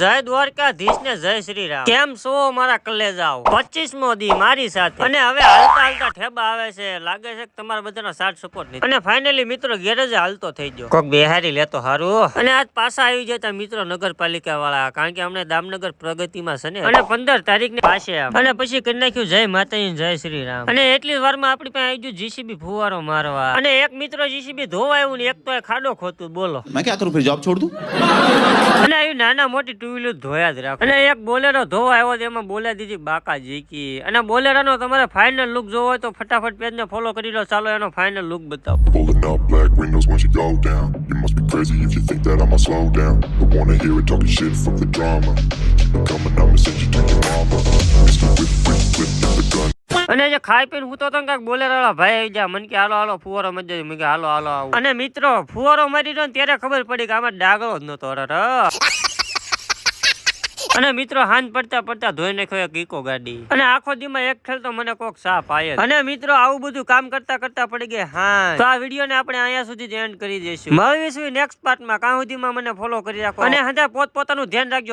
જય દ્વારકાધીશ ને જય શ્રી રામ. કેમ છો મારા કલેજાઓ? 25મો દી મારી સાથે અને હવે હાલતા હાલતા ઠેબા આવે છે. લાગે છે કે તમારા બધાનો સાથ સપોર્ટ નહીં. અને ફાઇનલી મિત્રો ગેરેજ હાલતો થઈ ગયો. કોક બેહારી લેતો હારું. અને આજ પાછા આવી જતા મિત્રો નગરપાલિકા વાળા, કારણ કે અમને દામનગર પ્રગતિમાં છે ને, અને 15 તારીખ ને પાસે અને પછી કરી નાખ્યું જય માતાજી જય શ્રી રામ. અને એટલી વારમાં આપણી પાસે આવી ગયું જીસીબી ફુવારો મારવા. અને એક મિત્રો જીસીબી ધોવા આવ્યું ને એક તો ખાડો ખોતું. બોલો मैं क्या करूं फिर, जॉब छोड़ दूं? અને આવી નાના મોટી ટુ વ્હીલર ધોયા જ રાખો. અને એક બોલેરો ધોવા આવ્યો તો એમાં બોલા દીધી બાકા જીકી. અને બોલેરાનો તમારે ફાઇનલ લુક જોવો હોય તો ફટાફટ પેજ ને ફોલો કરી લો. ચાલો એનો ફાઇનલ લુક બતાવો. Pulling up black windows once you go down. You must be crazy if you think that I'ma slow down. Don't wanna hear it talking shit from the drama. Keep it coming, I'ma send you to your mama. Mr. Whip, get the gun. અને જે ખાઈ પીને હું તો કાંઈક બોલેરા વાળા ભાઈ આવી જાય. મને કે હાલો હાલો ફુવારો મજા આવી. મેં કે હાલો હાલો આવું. અને મિત્રો ફુવારો મારી રહ્યો ને ત્યારે ખબર પડી કે આમાં ડાગલો જ નતો. અને મિત્રો હાથ પડતા પડતા ધોઈ નાખ્યો એક ઇકો ગાડી. અને આખો દીમાં એક ખેલ તો મને કોક સાપ આયે. અને મિત્રો આવું બધું કામ કરતા કરતા પડી ગયા હા. તો આ વિડીયો ને આપણે અહીંયા સુધી જ એન્ડ કરી દઈશું. મળીશું નેક્સ્ટ પાર્ટમાં. કાં સુધીમાં મને ફોલો કરી રાખો અને હંધા પોતાનું ધ્યાન રાખજો.